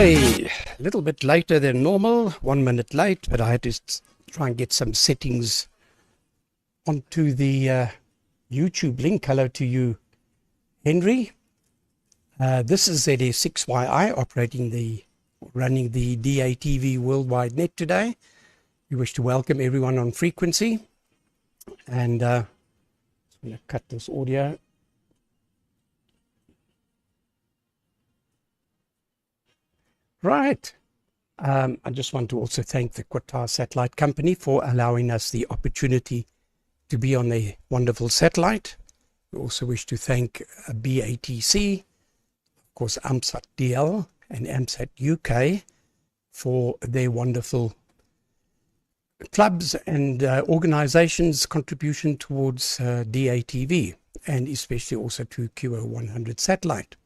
Okay, a little bit later than normal, 1 minute late, but I had to try and get some settings onto the YouTube link. Hello to you, Henry. This is ZS6YI running the DATV Worldwide Net today. We wish to welcome everyone on frequency. And I'm going to cut this audio. Right. I just want to also thank the Qatar Satellite Company for allowing us the opportunity to be on their wonderful satellite. We also wish to thank BATC, of course, AMSAT DL and AMSAT UK for their wonderful clubs and organizations' contribution towards DATV, and especially also to QO-100 satellite.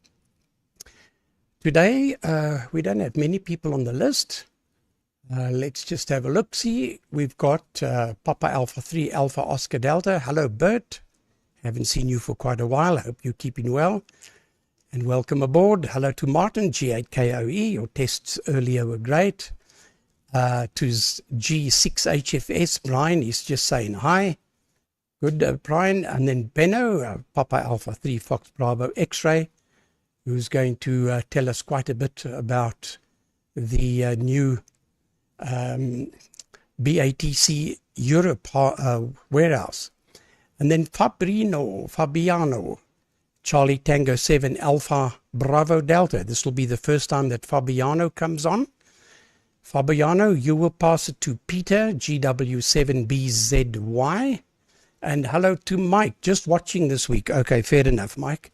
Today, we don't have many people on the list. Let's just have a look. See, we've got Papa Alpha 3 Alpha Oscar Delta. Hello, Bert. Haven't seen you for quite a while. I hope you're keeping well. And welcome aboard. Hello to Martin, G8KOE. Your tests earlier were great. To G6HFS, Brian is just saying hi. Good, Brian. And then Benno, Papa Alpha 3 Fox Bravo X-Ray, who's going to tell us quite a bit about the new BATC Europe warehouse. And then Fabiano, Charlie Tango 7 Alpha Bravo Delta. This will be the first time that Fabiano comes on. Fabiano, you will pass it to Peter, GW7BZY. And hello to Mike, just watching this week. Okay, fair enough, Mike.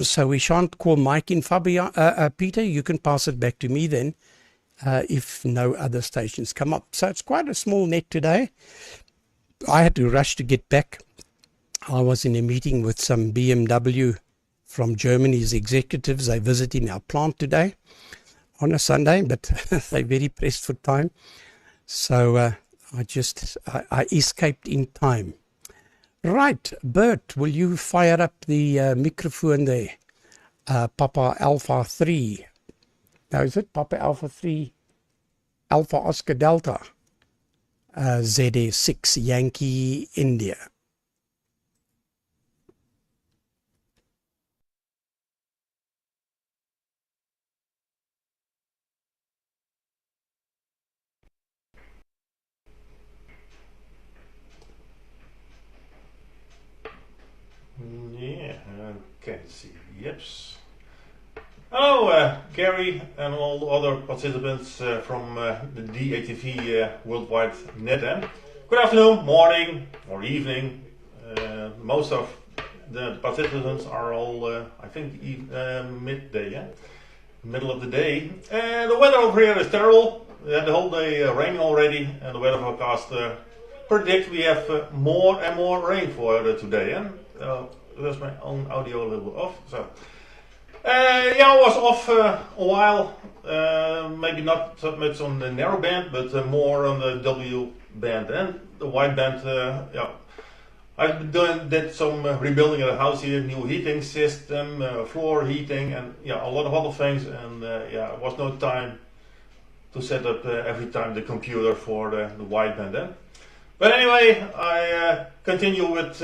So we shan't call Mike in. Peter, you can pass it back to me then if no other stations come up. So it's quite a small net today. I had to rush to get back. I was in a meeting with some BMW from Germany's executives. They're visiting our plant today on a Sunday, but they're very pressed for time. So I escaped in time. Right, Bert, will you fire up the microphone there? Papa Alpha 3. Now, is it Papa Alpha 3 Alpha Oscar Delta? ZA6 Yankee India. Yeah, okay, let's see. Yeps. Hello, Gary and all the other participants from the DATV Worldwide Net. Good afternoon, morning, or evening. Most of the participants are all, I think, midday, yeah? Middle of the day. The weather over here is terrible. We had the whole day raining already, and the weather forecast predict we have more and more rain for today. There's my own audio a little bit off. So, yeah, I was off a while. Maybe not so much on the narrow band, but more on the W band and the wide band. Yeah, I've did some rebuilding of the house here, new heating system, floor heating, and yeah, a lot of other things. And yeah, it was no time to set up every time the computer for the wide band. But anyway, I continue with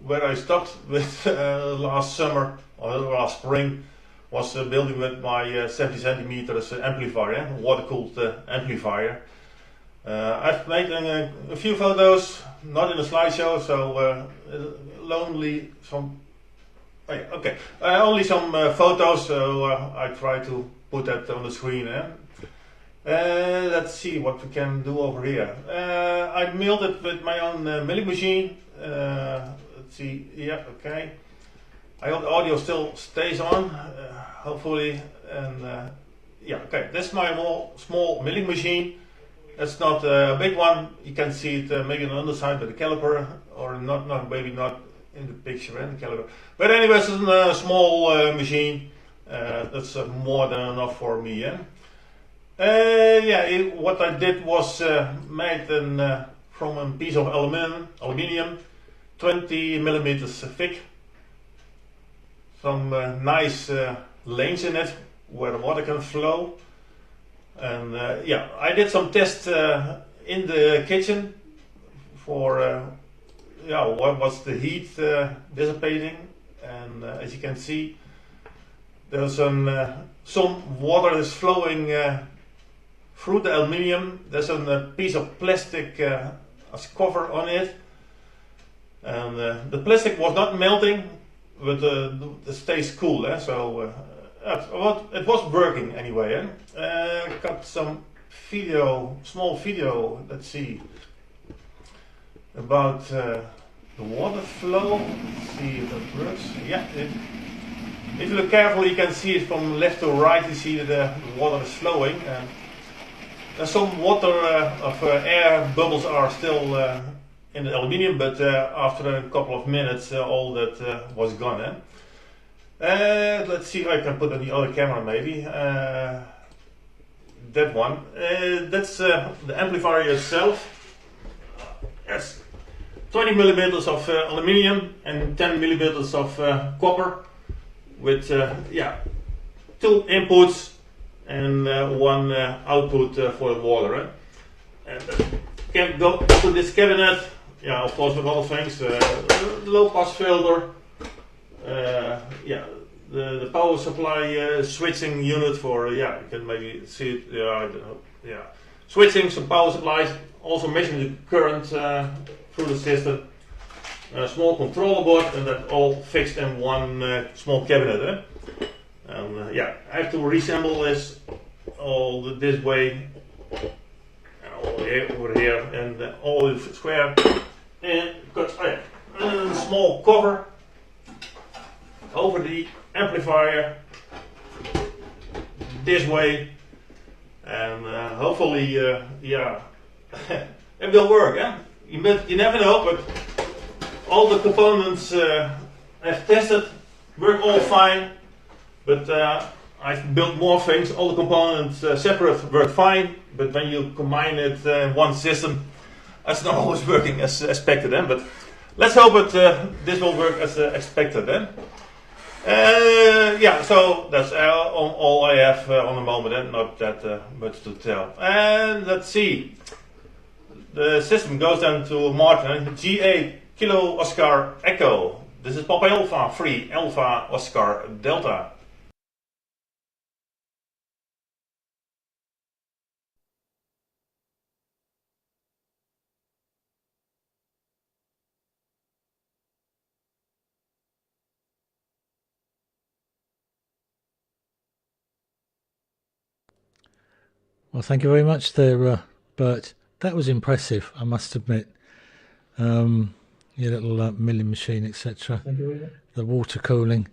where I stopped with last summer or last spring. Was building with my 70 centimeters amplifier, water-cooled amplifier. I've made a few photos, not in a slideshow, so only some photos. So I try to put that on the screen. Let's see what we can do over here. I milled it with my own milling machine. Let's see, yeah, okay. I hope the audio still stays on, hopefully. And yeah, okay, this is my small milling machine. It's not a big one. You can see it maybe on the underside with the caliper, or maybe not in the picture and the caliper. But anyway, it's a small machine. That's more than enough for me. Yeah, what I did was made from a piece of aluminium, 20 millimeters thick. Some nice lanes in it, where the water can flow. And yeah, I did some tests in the kitchen for yeah, what was the heat dissipating, and as you can see, there's some water is flowing through the aluminium. There's a piece of plastic as cover on it, and the plastic was not melting, but it stays cool. So it was working anyway. Got some video, small video. Let's see about the water flow. Let's see if that works. Yeah. If you look carefully, you can see it from left to right. You see that the water is flowing, and some water of air bubbles are still in the aluminium, but after a couple of minutes, all that was gone. Let's see if I can put on the other camera, maybe. That one. That's the amplifier itself. Yes, 20 millimeters of aluminium and 10 millimeters of copper, with yeah, 2 inputs and 1 output for the water. And can go to this cabinet. Yeah, of course, with all things, the low pass filter. Yeah, the power supply switching unit for yeah, you can maybe see it. Yeah, switching some power supplies, also measuring the current through the system. A small controller board, and that all fixed in one small cabinet. And yeah, I have to reassemble this all this way, all over here, and all the square, and got a small cover over the amplifier this way, and hopefully, yeah, it will work. You never know, but all the components I've tested work all fine, but I've built more things. All the components separate work fine, but when you combine it in one system, that's not always working as expected. But let's hope this will work as expected. Yeah, so that's all I have on the moment, not that much to tell. And let's see, the system goes down to Martin, GA Kilo Oscar Echo. This is Papa Alpha 3 Alpha Oscar Delta. Well, thank you very much there, Bert. That was impressive, I must admit. Your little milling machine, etc. The water cooling,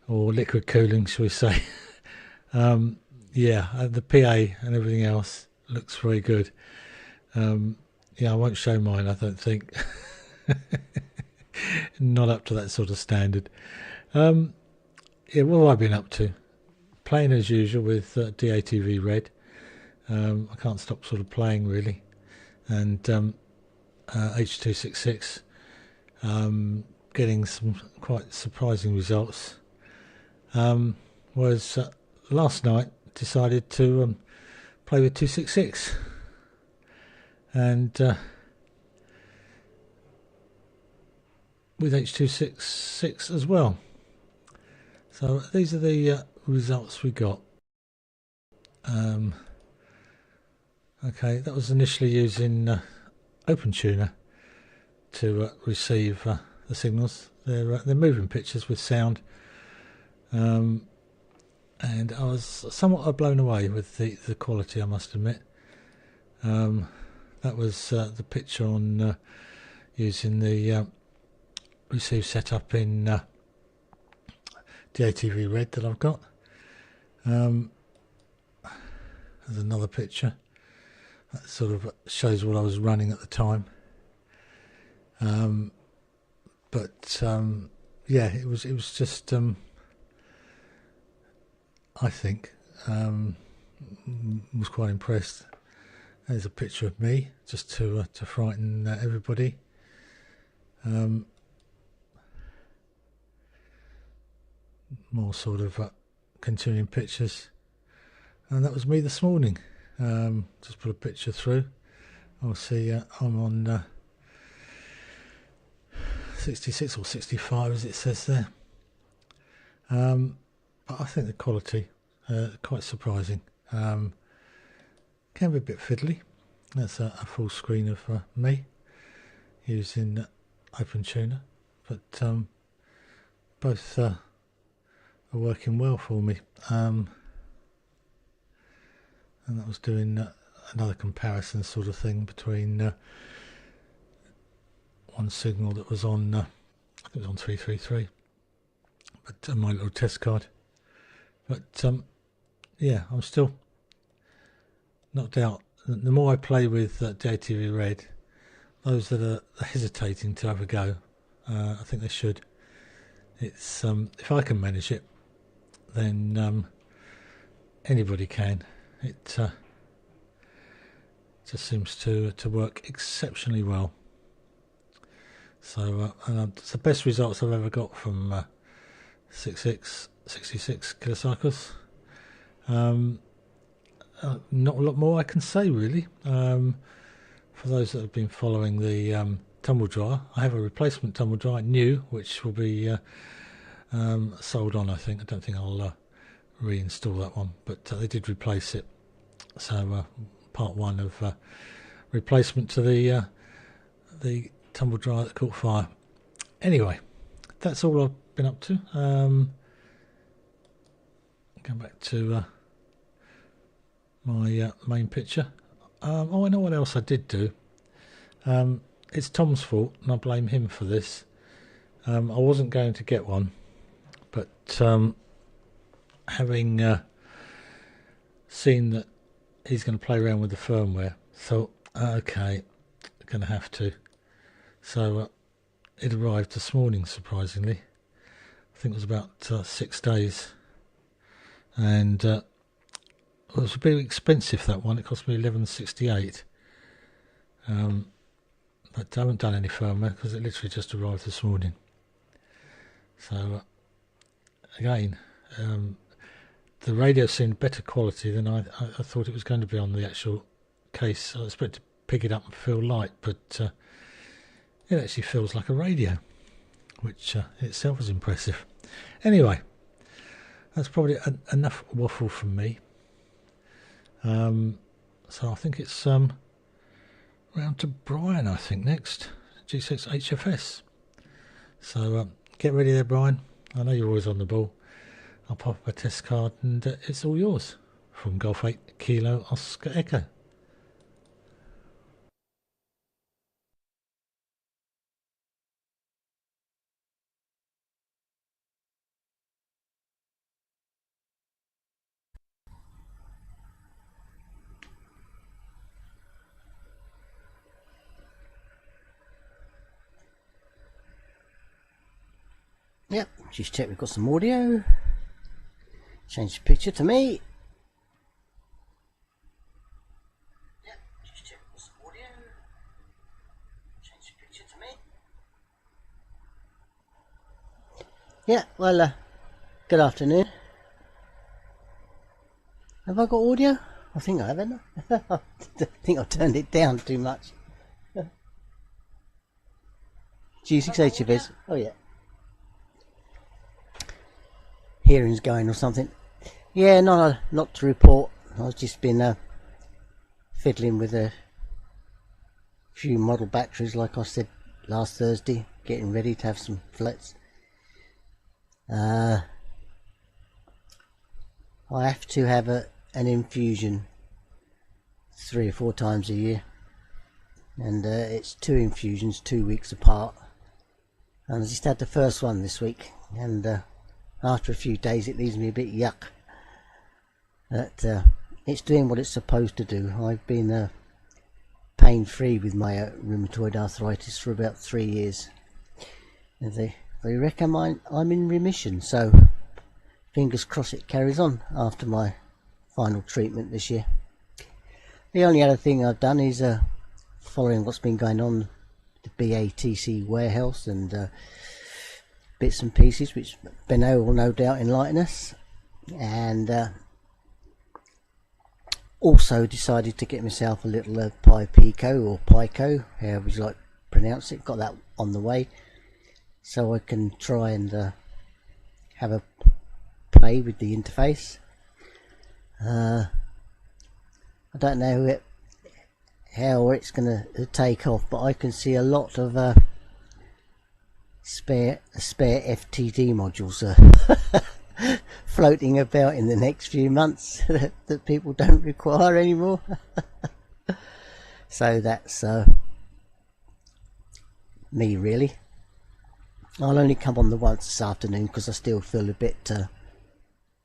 or liquid cooling, shall we say. Yeah, the PA and everything else looks very good. Yeah, I won't show mine, I don't think. Not up to that sort of standard. Yeah, what have I been up to? Playing as usual with DATV Red. I can't stop sort of playing, really. And H266, getting some quite surprising results. Whereas last night decided to play with 266, and with H266 as well. So these are the results we got. Okay, that was initially using OpenTuner to receive the signals. They're moving pictures with sound, and I was somewhat blown away with the quality, I must admit. That was the picture on using the receive setup in DATV Red that I've got. There's another picture that sort of shows what I was running at the time. But yeah, it was just I think was quite impressed. There's a picture of me, just to frighten everybody. More sort of continuing pictures, and that was me this morning. Just put a picture through. I'll see I'm on 66 or 65 as it says there. But I think the quality quite surprising. Can be a bit fiddly. That's a full screen of me using OpenTuner, but both are working well for me. And that was doing another comparison sort of thing between one signal that was on, I think it was on 333, but my little test card. But yeah, I'm still knocked out. The more I play with DATV Red, those that are hesitating to have a go, I think they should. It's if I can manage it, then anybody can. It just seems to work exceptionally well. So and it's the best results I've ever got from 66 kilocycles. Not a lot more I can say really. For those that have been following the tumble dryer, I have a replacement tumble dryer, new, which will be sold on, I think. I don't think I'll reinstall that one, but they did replace it. So part one of replacement to the tumble dryer that caught fire. Anyway, that's all I've been up to. Go back to my main picture. Oh, I know what else I did do. It's Tom's fault, and I blame him for this. I wasn't going to get one, but having seen that he's going to play around with the firmware, thought, okay, going to have to. So it arrived this morning, surprisingly. I think it was about 6 days, and it was a bit expensive, that one. It cost me $11.68. But I haven't done any firmware because it literally just arrived this morning. So again, the radio seemed better quality than I thought it was going to be on the actual case. I expected to pick it up and feel light, but it actually feels like a radio, which itself is impressive. Anyway, that's probably enough waffle from me. So I think it's round to Brian, I think, next. G6 HFS. So get ready there, Brian. I know you're always on the ball. I'll pop up a test card and it's all yours. From Golf 8 Kilo Oscar Echo. Yep, just check we've got some audio. Change the picture to me. Yep, just check we've got some audio. Change the picture to me. Yeah, well, good afternoon. Have I got audio? I think I haven't. I think I've turned it down too much. G6 HFS. Oh yeah. Hearing's going or something. Yeah, not to report. I've just been fiddling with a few model batteries, like I said last Thursday, getting ready to have some flats. I have to have an infusion 3 or 4 times a year, and it's 2 infusions 2 weeks apart, and I just had the first one this week, and after a few days it leaves me a bit yuck. But it's doing what it's supposed to do. I've been pain free with my rheumatoid arthritis for about 3 years. And they reckon I'm in remission, so fingers crossed it carries on after my final treatment this year. The only other thing I've done is following what's been going on the DATV warehouse and bits and pieces, which Benno will no doubt enlighten us. and also decided to get myself a little Pico or Pico, however you like to pronounce it. Got that on the way, so I can try and have a play with the interface. I don't know how it's going to take off, but I can see a lot of spare FTD modules floating about in the next few months that people don't require anymore. So that's me really. I'll only come on the once this afternoon because I still feel a bit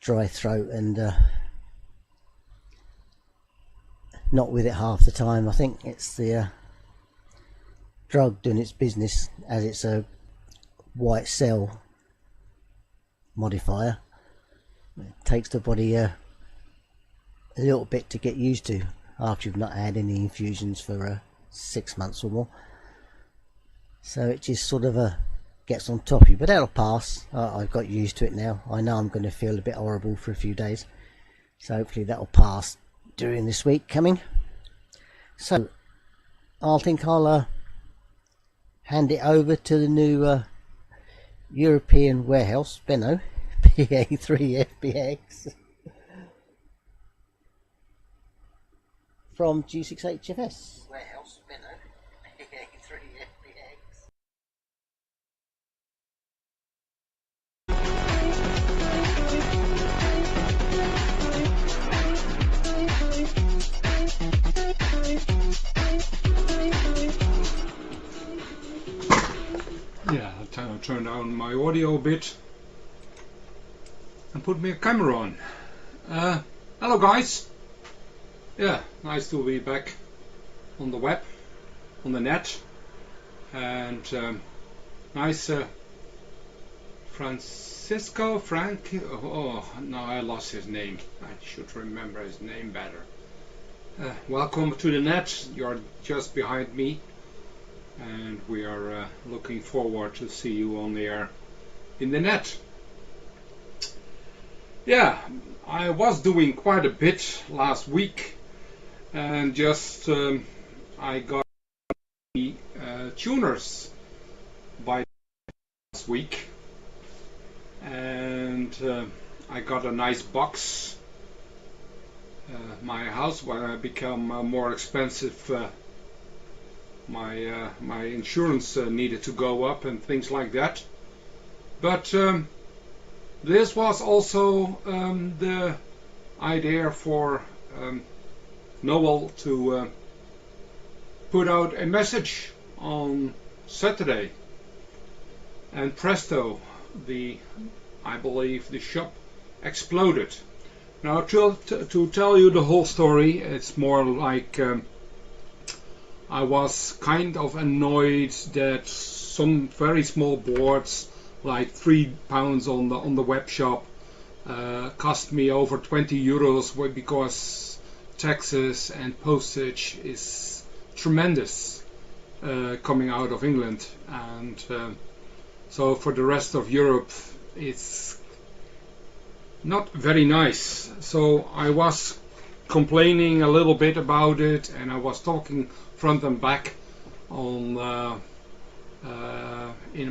dry throat and not with it half the time. I think it's the drug doing its business, as it's a white cell modifier. It takes the body a little bit to get used to after you've not had any infusions for 6 months or more. So it just sort of gets on top of you, but that'll pass. I've got used to it now. I know I'm going to feel a bit horrible for a few days, so hopefully that'll pass during this week coming. So I think I'll hand it over to the new European warehouse, Benno, PA3FBX from G6HFS. Warehouse, Benno, PA3FBX. Yeah, I'll turn down my audio a bit and put me a camera on. Hello guys. Yeah, nice to be back on the web, on the net, and nice Frank. Oh no, I lost his name. I should remember his name better. Welcome to the net. You're just behind me, and we are looking forward to see you on the air in the net. Yeah, I was doing quite a bit last week, and just I got the tuners by last week, and I got a nice box. My house, when I become more expensive, my insurance needed to go up and things like that. But this was also the idea for Noel to put out a message on Saturday, and presto, I believe the shop exploded. Now to tell you the whole story, it's more like I was kind of annoyed that some very small boards, like £3 on the web shop, cost me over 20 euros because taxes and postage is tremendous coming out of England, and so for the rest of Europe it's not very nice. So I was complaining a little bit about it, and I was talking front and back on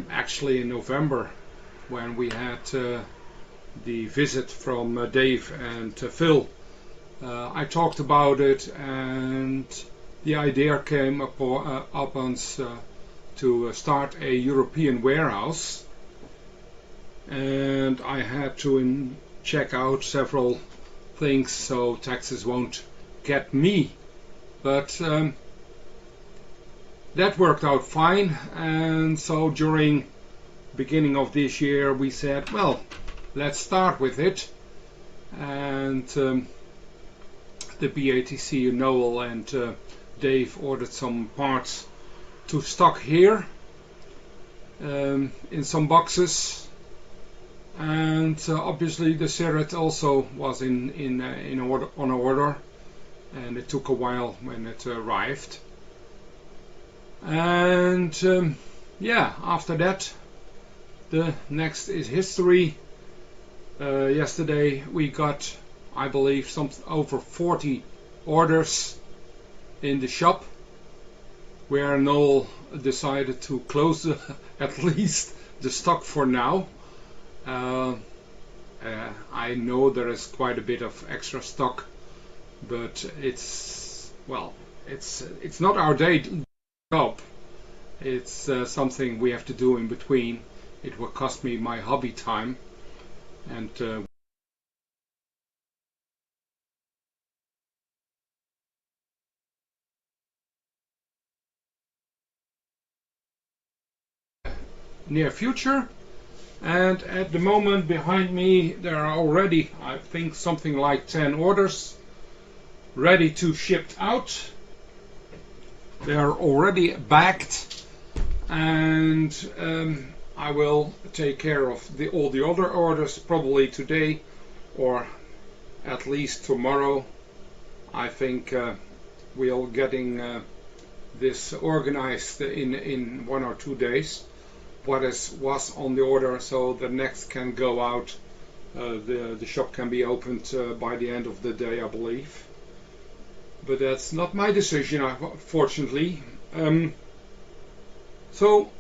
actually in November, when we had the visit from Dave and Phil. I talked about it, and the idea came up us to start a European warehouse, and I had to check out several things so taxes won't get me, but that worked out fine. And so during beginning of this year we said, well, let's start with it, and the BATC, Noel and Dave ordered some parts to stock here in some boxes. And obviously the Seret also was in order, on order, and it took a while when it arrived. And yeah, after that the next is history. Yesterday we got, I believe, some over 40 orders in the shop, where Noel decided to close at least the stock for now. I know there is quite a bit of extra stock, but it's not our day job. It's something we have to do in between. It will cost me my hobby time, and near future. And at the moment behind me there are already, I think, something like 10 orders ready to ship out. They are already bagged, and I will take care of all the other orders probably today, or at least tomorrow. I think we'll getting this organized in 1 or 2 days. What was on the order, so the next can go out. The shop can be opened by the end of the day, I believe. But that's not my decision, fortunately.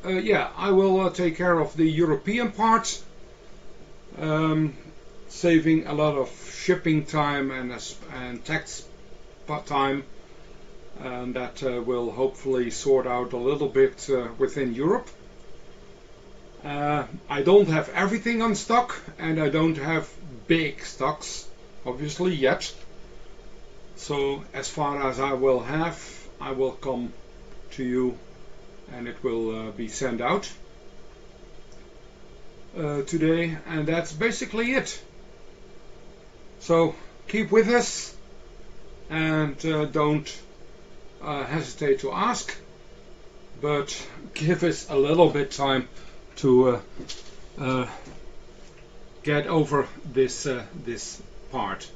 Yeah, I will take care of the European part, saving a lot of shipping time and tax time, and that will hopefully sort out a little bit within Europe. I don't have everything on stock, and I don't have big stocks, obviously, yet. So as far as I will have, I will come to you, and it will be sent out today, and that's basically it. So keep with us, and don't hesitate to ask, but give us a little bit time to get over this part.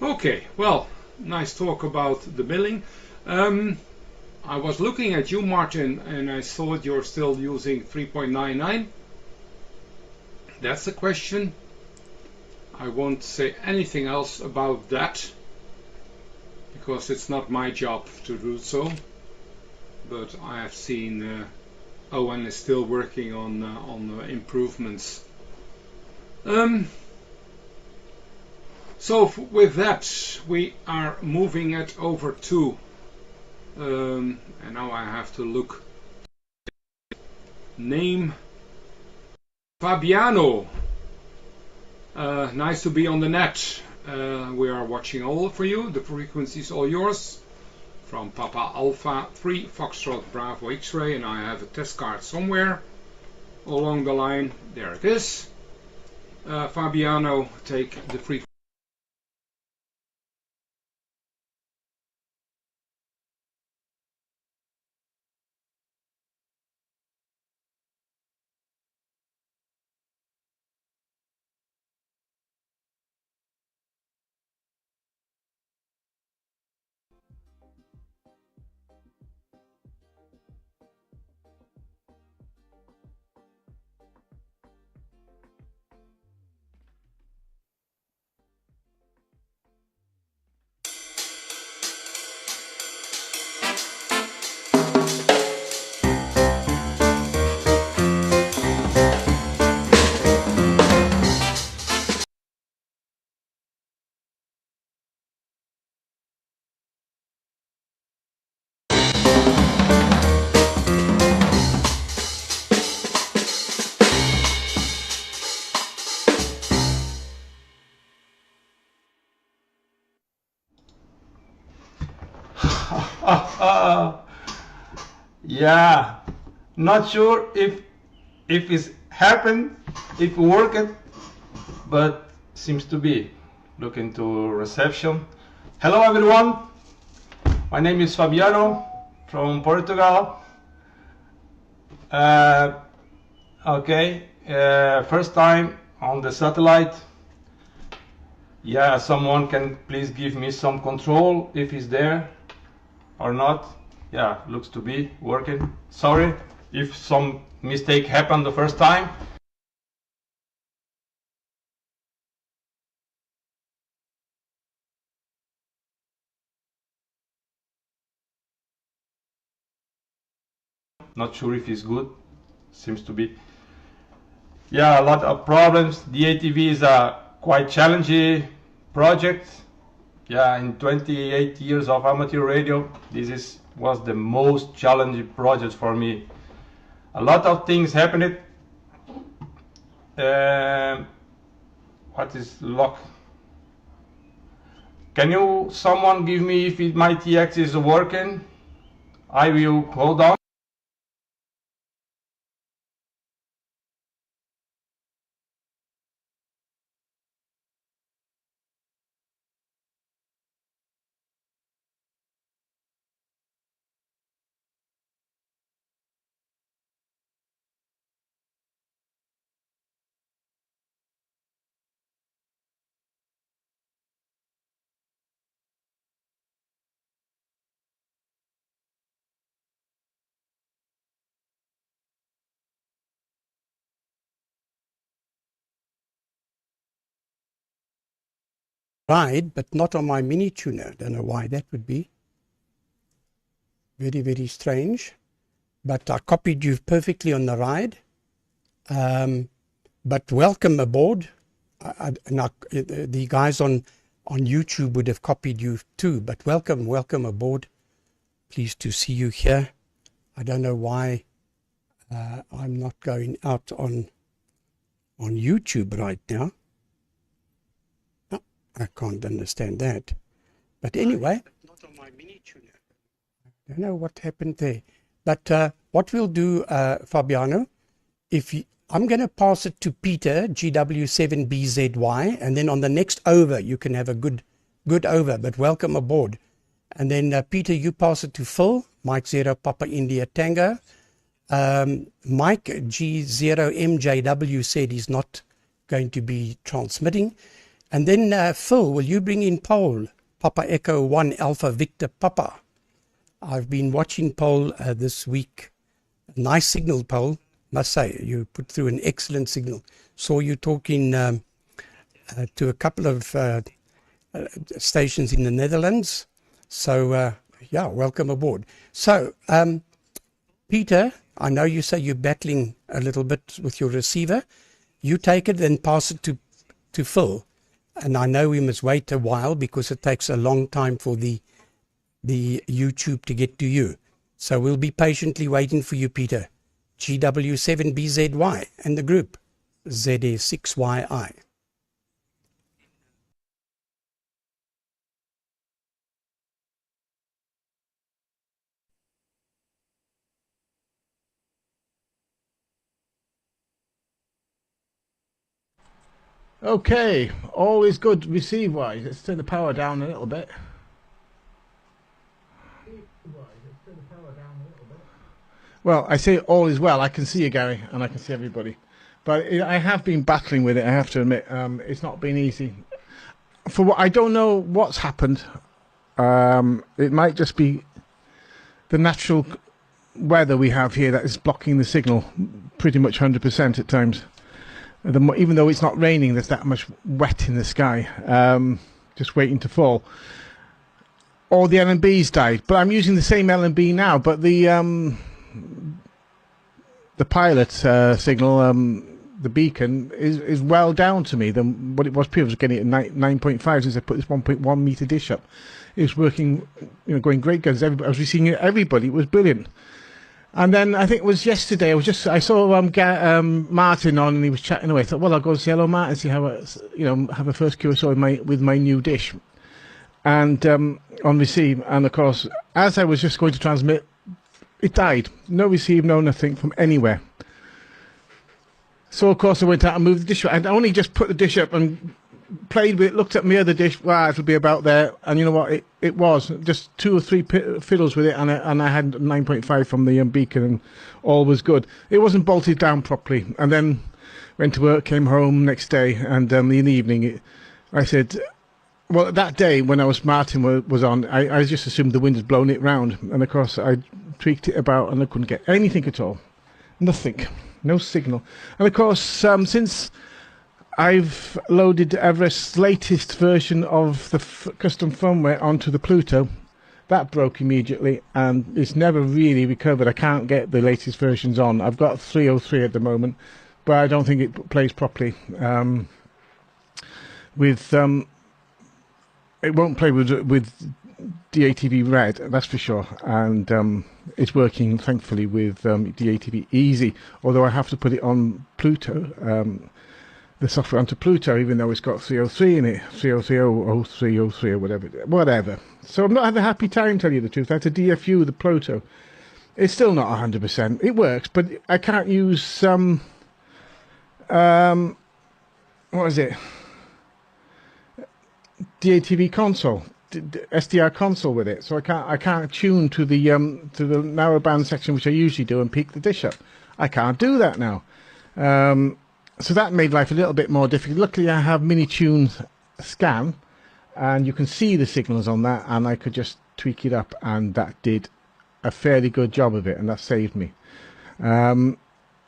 Okay, well, nice talk about the billing. I was looking at you, Martin, and I thought you're still using 3.99. That's the question. I won't say anything else about that, because it's not my job to do so. But I have seen Owen is still working on improvements. So with that, we are moving it over to, and now I have to look, name Fabiano. Nice to be on the net. We are watching all for you. The frequency is all yours. From Papa Alpha 3 Foxtrot Bravo X-ray, and I have a test card somewhere along the line. There it is. Fabiano, take the frequency. Yeah, not sure if it's happened, if it worked, but seems to be. Look into reception. Hello everyone, my name is Fabiano from Portugal. First time on the satellite. Yeah, someone can please give me some control if it's there or not. Yeah, looks to be working. Sorry if some mistake happened the first time. Not sure if it's good. Seems to be. Yeah, a lot of problems. DATV is a quite challenging project. Yeah, in 28 years of amateur radio, was the most challenging project for me. A lot of things happened. What is lock? Can someone give me if my TX is working? I will hold on. Ride, but not on my mini tuner. Don't know why that would be. Very, very strange. But I copied you perfectly on the ride. But welcome aboard. The guys on YouTube would have copied you too. But welcome aboard. Pleased to see you here. I don't know why I'm not going out on YouTube right now. I can't understand that. But anyway, not on my mini tuner. I don't know what happened there. But what we'll do, Fabiano, I'm going to pass it to Peter, GW7BZY, and then on the next over, you can have a good over, but welcome aboard. And then, Peter, you pass it to Phil, Mike 0 Papa India Tango. Mike G0MJW said he's not going to be transmitting. And then, Phil, will you bring in Paul, Papa Echo 1 Alpha Victor Papa? I've been watching Paul this week. Nice signal, Paul, must say. You put through an excellent signal. Saw you talking to a couple of stations in the Netherlands. So, yeah, welcome aboard. So, Peter, I know you say you're battling a little bit with your receiver. You take it and pass it to Phil. And I know we must wait a while because it takes a long time for the YouTube to get to you. So we'll be patiently waiting for you, Peter. GW7BZY and the group ZA6YI. Okay, all is good receive-wise. Let's turn the power down a little bit. Well, I say all is well. I can see you, Gary, and I can see everybody. But I have been battling with it, I have to admit. It's not been easy. For what I don't know what's happened. It might just be the natural weather we have here that is blocking the signal pretty much 100% at times. Even though it's not raining, there's that much wet in the sky, just waiting to fall. All the LNBs died, but I'm using the same LNB now. But the pilot signal, the beacon, is well down to me than what it was previously. Getting it at 9.5 since I put this 1.1 meter dish up. It was working, going great guns. I was receiving everybody. It was brilliant. And then I think it was yesterday. I saw Martin on, and he was chatting away. I thought, well, I'll go and say hello, Martin, see how have a first QSO with my new dish, and on receive. And of course, as I was just going to transmit, it died. No receive, no nothing from anywhere. So of course I went out and moved the dish. And I only just put the dish up and played with it, looked at my other dish. Wow, it'll be about there. And you know what? It was just 2 or 3 fiddles with it, and I had 9.5 from the beacon, and all was good. It wasn't bolted down properly. And then went to work, came home next day, and in the evening, I said, well, that day when Martin was on, I just assumed the wind had blown it round, and of course I tweaked it about, and I couldn't get anything at all. Nothing. No signal. And of course, since I've loaded Everest's latest version of the custom firmware onto the Pluto, That broke immediately, and it's never really recovered. I can't get the latest versions on. I've got 303 at the moment, but I don't think it plays properly. It won't play with DATV Red, that's for sure, and it's working thankfully with DATV Easy, although I have to put it on Pluto, the software onto Pluto, even though it's got 303 in it, 303 or 0303 or whatever. So I've not had a happy time, tell you the truth. I had to DFU the Pluto. It's still not 100%. It works, but I can't use what is it? DATV console, SDR console with it, so I can't tune to the narrowband section, which I usually do, and peak the dish up. I can't do that now. So that made life a little bit more difficult. Luckily, I have Mini-Tune Scan, and you can see the signals on that, and I could just tweak it up, and that did a fairly good job of it, and that saved me.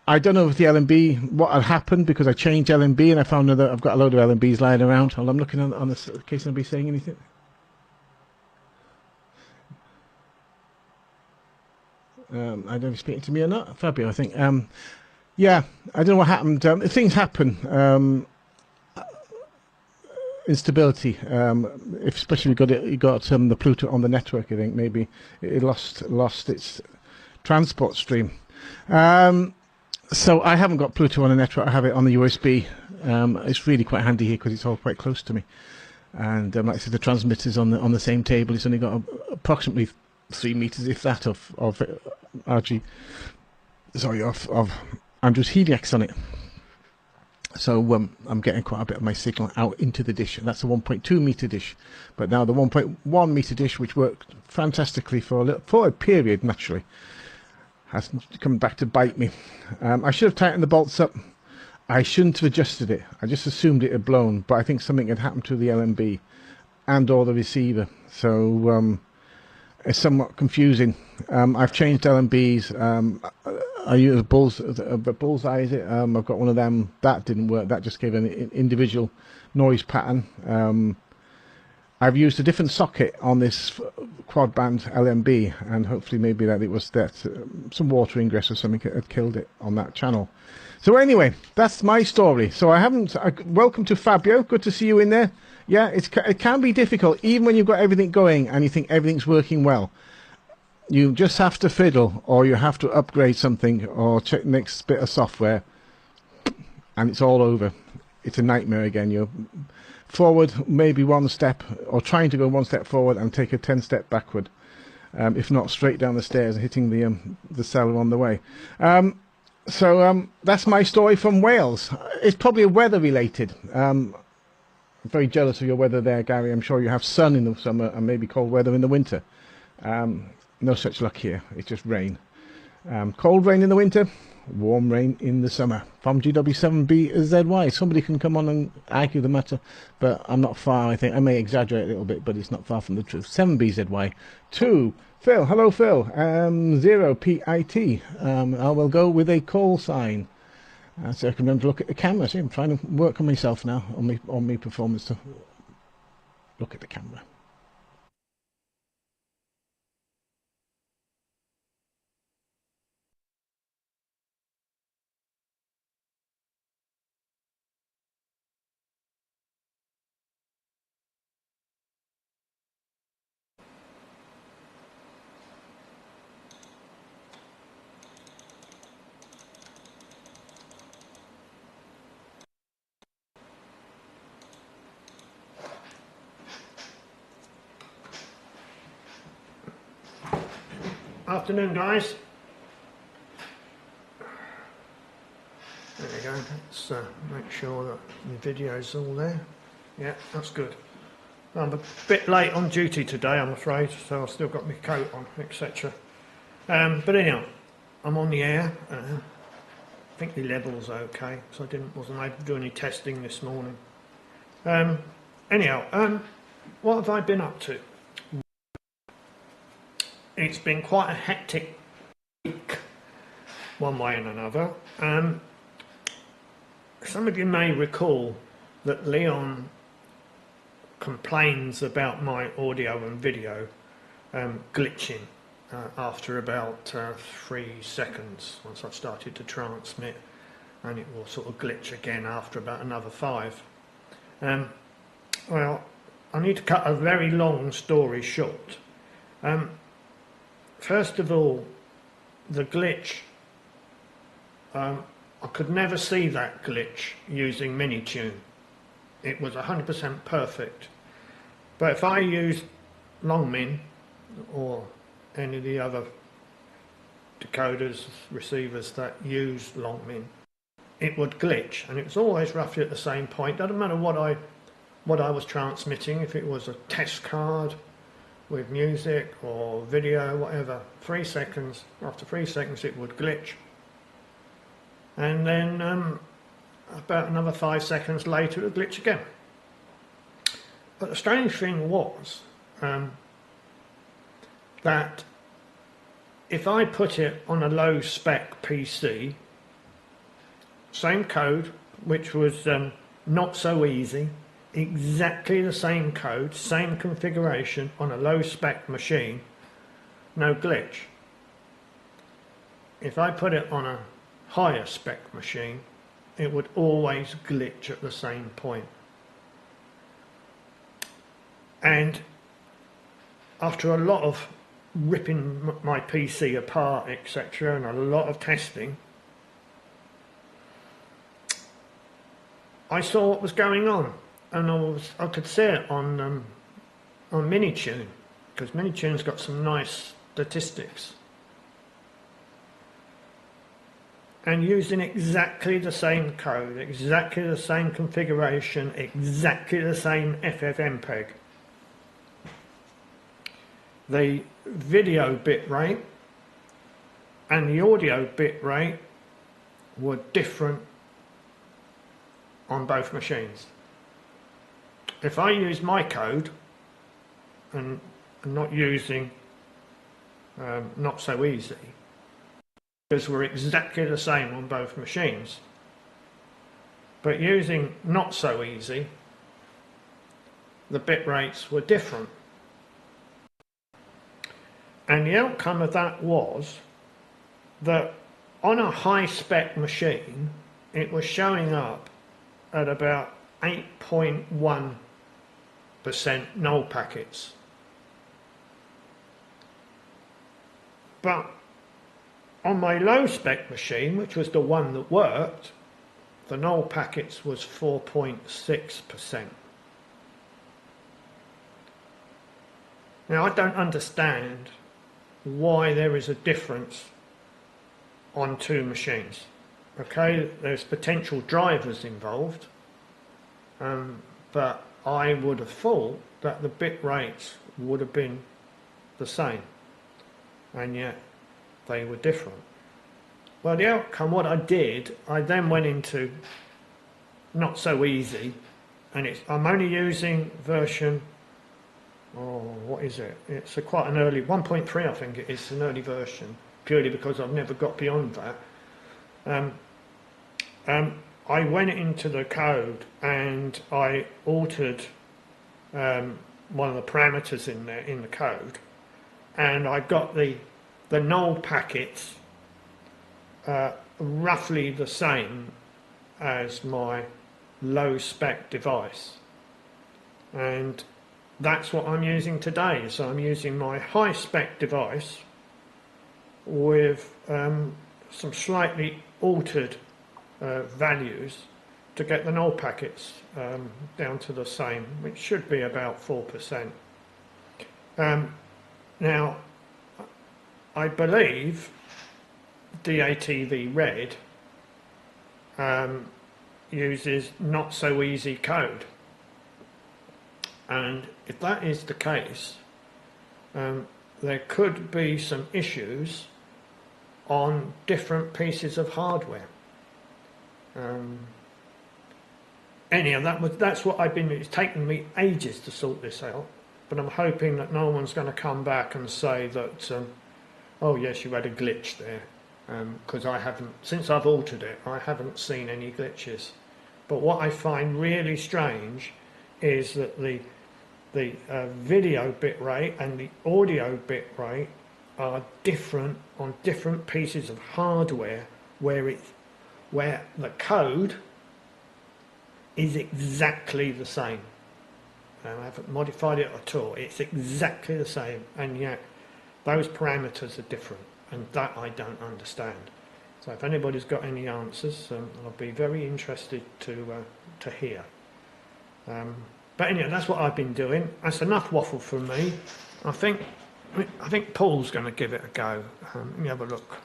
I don't know if the LNB, what had happened, because I changed LNB and I found that I've got a load of LNBs lying around. Well, I'm looking on this case LNB saying anything. I don't know if you're speaking to me or not. Fabio, I think. Yeah, I don't know what happened. Things happen. Instability, especially you got the Pluto on the network. I think maybe it lost its transport stream. So I haven't got Pluto on the network. I have it on the USB. It's really quite handy here because it's all quite close to me. And like I said, the transmitter's on the same table. It's only got approximately 3 meters, if that, of Andrew's Helix on it. So I'm getting quite a bit of my signal out into the dish, and that's a 1.2 meter dish. But now the 1.1 meter dish, which worked fantastically for a period, naturally, has come back to bite me. I should have tightened the bolts up. I shouldn't have adjusted it. I just assumed it had blown, but I think something had happened to the LNB and or the receiver. So it's somewhat confusing. I've changed LNBs. I use Bullseye, is it? I've got one of them. That didn't work. That just gave an individual noise pattern. I've used a different socket on this quad band LNB, and hopefully maybe that it was that some water ingress or something had killed it on that channel. So anyway, that's my story. So welcome to Fabio. Good to see you in there. Yeah, it can be difficult, even when you've got everything going and you think everything's working well. You just have to fiddle, or you have to upgrade something, or check the next bit of software, and it's all over. It's a nightmare again. You're forward maybe one step, or trying to go one step forward and take a 10-step backward, if not straight down the stairs and hitting the cellar on the way. So that's my story from Wales. It's probably weather related. I'm very jealous of your weather there, Gary. I'm sure you have sun in the summer and maybe cold weather in the winter. No such luck here. It's just rain. Cold rain in the winter, warm rain in the summer. From GW7BZY. Somebody can come on and argue the matter, but I'm not far. I think I may exaggerate a little bit, but it's not far from the truth. 7BZY. 2. Phil. Hello, Phil. 0PIT. I will go with a call sign. So I can remember to look at the camera. See, I'm trying to work on myself now, on my performance to look at the camera. Afternoon, guys. There we go. Let's make sure that the video's all there. Yeah, that's good. I'm a bit late on duty today, I'm afraid, so I've still got my coat on, etc. But anyhow, I'm on the air. I think the level's okay, so I wasn't able to do any testing this morning. Anyhow, what have I been up to? It's been quite a hectic week, one way and another. Some of you may recall that Leon complains about my audio and video glitching after about 3 seconds once I've started to transmit, and it will sort of glitch again after about another 5. Well, I need to cut a very long story short. First of all, the glitch, I could never see that glitch using Minitune. It was 100% perfect. But if I used Longmin or any of the other decoders, receivers that use Longmin, it would glitch, and it was always roughly at the same point. Doesn't matter what I was transmitting, if it was a test card with music or video, whatever, 3 seconds, after 3 seconds it would glitch. And then about another 5 seconds later it would glitch again. But the strange thing was that if I put it on a low spec PC, same code, which was not so easy, exactly the same code, same configuration on a low spec machine, no glitch. If I put it on a higher spec machine, it would always glitch at the same point. And after a lot of ripping my PC apart, etc., and a lot of testing, I saw what was going on, and I could see it on Minitune, because Minitune's got some nice statistics. And using exactly the same code, exactly the same configuration, exactly the same FFmpeg, the video bit rate and the audio bit rate were different on both machines. If I use my code and not using Not So Easy, because we're exactly the same on both machines, but using Not So Easy, the bit rates were different. And the outcome of that was that on a high spec machine, it was showing up at about 8.1% null packets. But on my low spec machine, which was the one that worked, the null packets was 4.6%. Now, I don't understand why there is a difference on two machines. Okay, there's potential drivers involved, but I would have thought that the bit rates would have been the same, and yet they were different. Well, the outcome, what I did, I then went into Not So Easy, and I'm only using version, what is it? It's quite an early, 1.3 I think it is, an early version, purely because I've never got beyond that. I went into the code and I altered one of the parameters in there in the code, and I got the null packets roughly the same as my low spec device, and that's what I'm using today. So I'm using my high spec device with some slightly altered values to get the null packets down to the same, which should be about 4%. Now, I believe DATV Red uses Not So Easy code, and if that is the case, there could be some issues on different pieces of hardware. Anyhow, that's what I've been. It's taken me ages to sort this out, but I'm hoping that no one's going to come back and say that, oh yes, you had a glitch there, because I haven't, since I've altered it, I haven't seen any glitches. But what I find really strange is that the the video bit rate and the audio bit rate are different on different pieces of hardware where the code is exactly the same. I haven't modified it at all. It's exactly the same, and yet those parameters are different, and that I don't understand. So if anybody's got any answers, I'll be very interested to hear. But anyway, that's what I've been doing. That's enough waffle from me. I think Paul's going to give it a go. Let me have a look.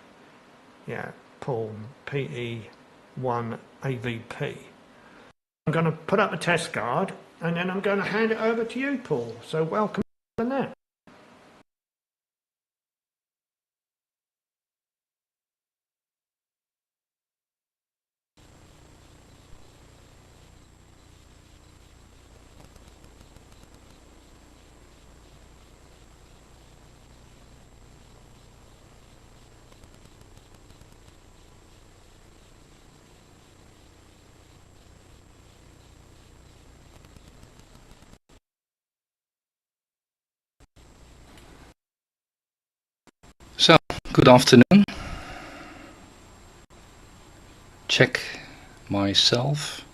Yeah, Paul, PE1 AVP. I'm going to put up a test card, and then I'm going to hand it over to you, Paul. So welcome to that. So, good afternoon. Check myself.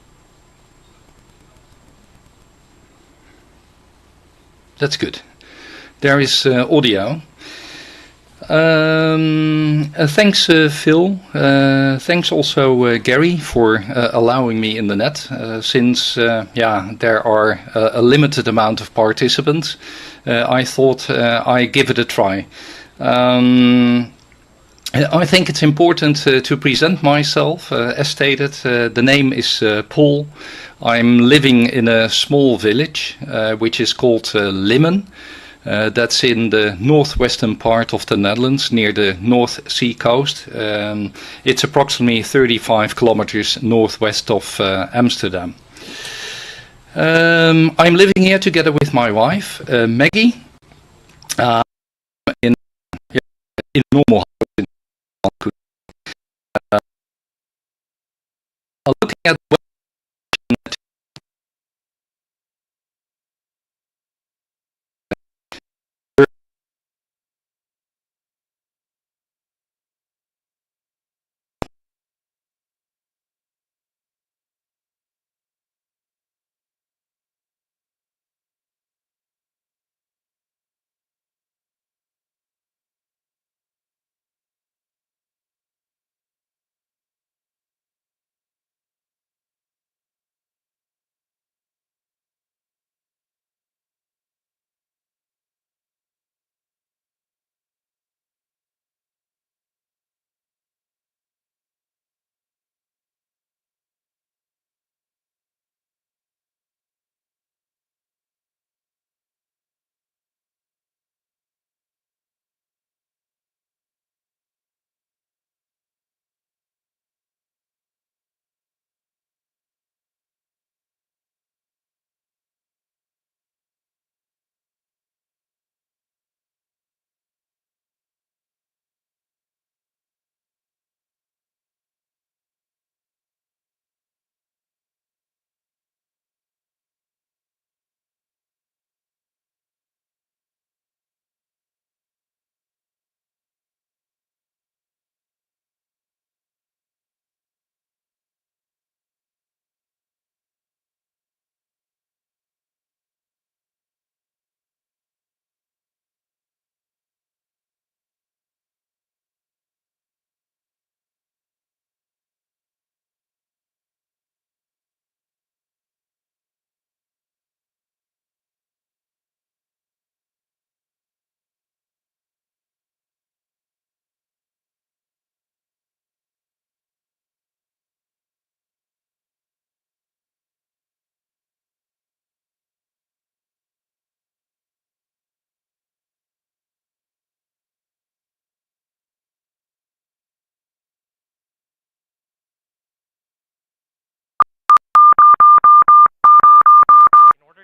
That's good. There is audio. Thanks, Phil. Thanks also, Gary, for allowing me in the net. Since there are a limited amount of participants, I thought I give it a try. I think it's important to present myself. As stated, the name is Paul. I'm living in a small village which is called Limmen. That's in the northwestern part of the Netherlands, near the North Sea coast. It's approximately 35 kilometers northwest of Amsterdam. I'm living here together with my wife, Maggie, in normal house. Looking at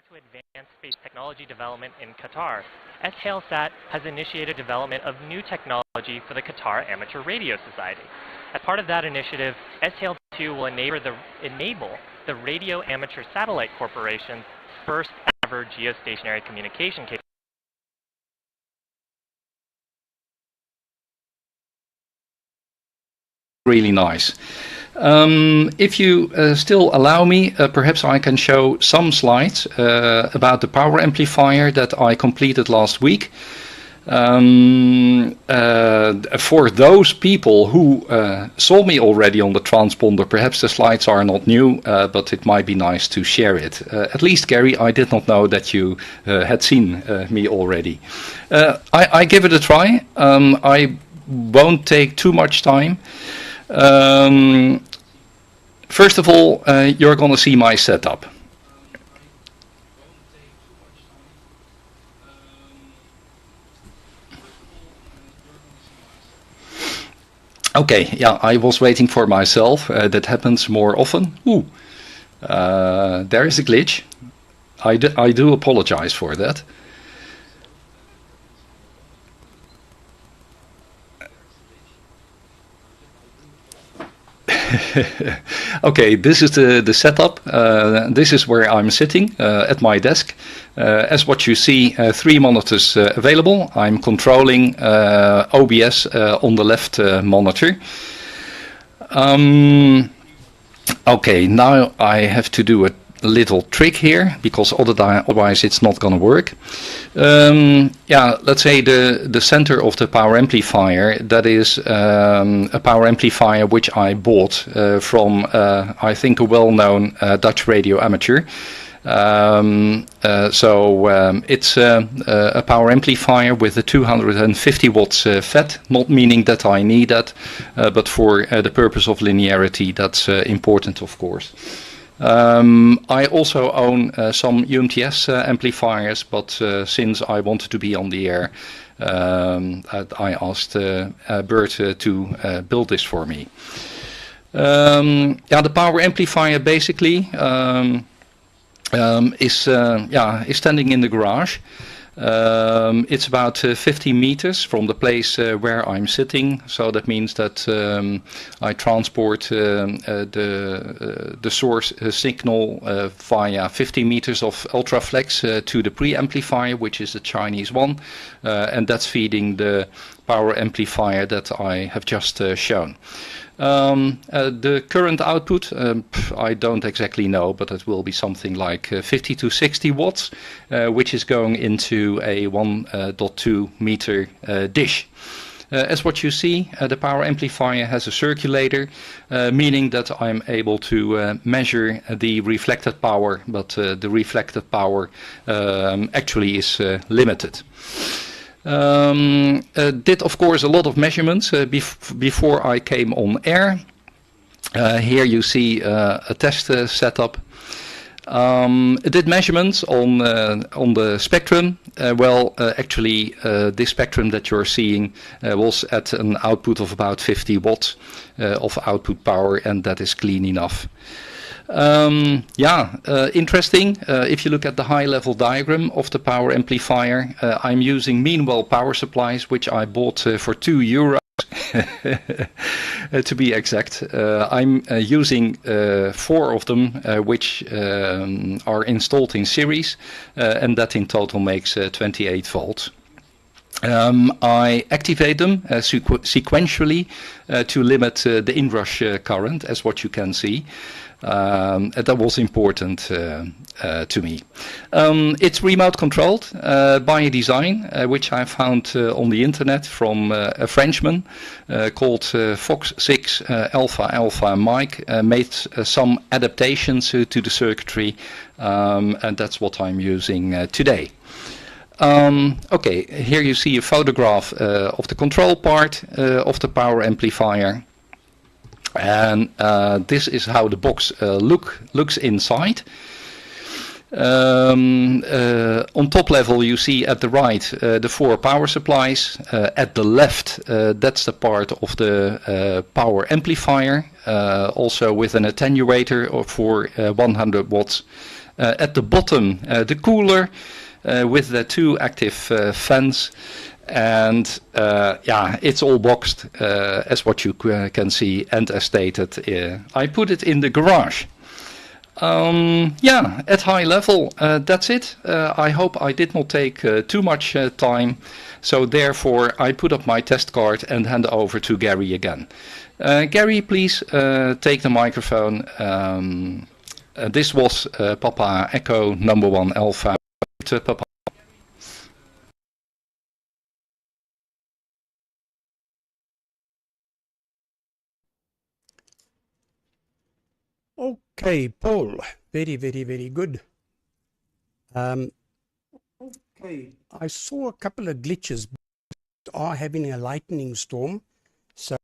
to advance space technology development in Qatar, SHALESAT has initiated development of new technology for the Qatar Amateur Radio Society. As part of that initiative, SHALE2 will enable the Radio Amateur Satellite Corporation's first ever deliver geostationary communication capabilities. Really nice. If you still allow me, perhaps I can show some slides about the power amplifier that I completed last week. For those people who saw me already on the transponder, perhaps the slides are not new, but it might be nice to share it. At least, Gary, I did not know that you had seen me already. I give it a try. I won't take too much time. First of all, you're going to see my setup. Okay, yeah, I was waiting for myself. That happens more often. Ooh, there is a glitch. I do apologize for that. Okay, this is the setup. This is where I'm sitting at my desk. As what you see, 3 monitors available. I'm controlling OBS on the left monitor. Okay, now I have to do a little trick here, because otherwise it's not going to work. Yeah, let's say the center of the power amplifier, that is a power amplifier which I bought from I think a well-known Dutch radio amateur. It's a power amplifier with a 250 watts FET, not meaning that I need that, but for the purpose of linearity, that's important, of course. I also own some UMTS amplifiers, but since I wanted to be on the air, I asked Bert to build this for me. Yeah, the power amplifier basically is standing in the garage. It's about 50 meters from the place where I'm sitting, so that means that I transport the source signal via 50 meters of ultraflex to the preamplifier, which is the Chinese one, and that's feeding the power amplifier that I have just shown. The current output, I don't exactly know, but it will be something like 50 to 60 watts, which is going into a 1.2 meter dish. As what you see, the power amplifier has a circulator, meaning that I'm able to measure the reflected power, but the reflected power actually is limited. Did of course a lot of measurements before I came on air. Here you see a test setup. Did measurements on the spectrum. Actually this spectrum that you're seeing was at an output of about 50 watts of output power, and that is clean enough. Interesting. If you look at the high level diagram of the power amplifier, I'm using Meanwell power supplies, which I bought for €2 to be exact. I'm using 4 of them, which are installed in series, and that in total makes 28 volts. I activate them sequentially to limit the inrush current, as what you can see. That was important to me. It's remote controlled by design, which I found on the internet from a Frenchman called Fox 6 Alpha Alpha Mike. Made some adaptations to the circuitry, and that's what I'm using today. Okay, here you see a photograph of the control part of the power amplifier. And this is how the box looks inside. On top level you see at the right the 4 power supplies. At the left that's the part of the power amplifier, also with an attenuator for 100 watts. At the bottom the cooler with the 2 active fans. And it's all boxed as what you can see, and as stated, I put it in the garage. Yeah, at high level, that's it. I hope I did not take too much time. So therefore, I put up my test card and hand over to Gary again. Gary, please take the microphone. This was Papa Echo number 1 Alpha. Papa. Okay, Paul. Very, very, very good. Okay, I saw a couple of glitches. Are having a lightning storm, so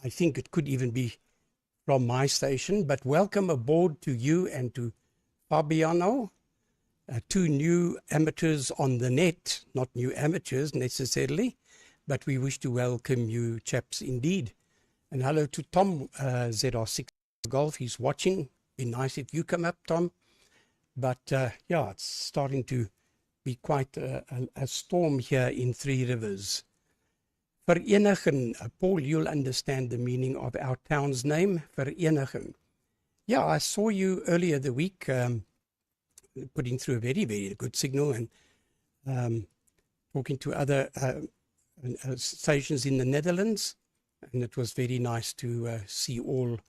I think it could even be from my station. But welcome aboard to you and to Fabiano, 2 new amateurs on the net, not new amateurs necessarily, but we wish to welcome you chaps indeed. And hello to Tom, ZR6 Golf, he's watching. Be nice if you come up, Tom. But yeah, it's starting to be quite a storm here in Three Rivers. Verenigen, Paul, you'll understand the meaning of our town's name, Verenigen. Yeah, I saw you earlier the week putting through a very, very good signal and talking to other stations in the Netherlands. And it was very nice to see all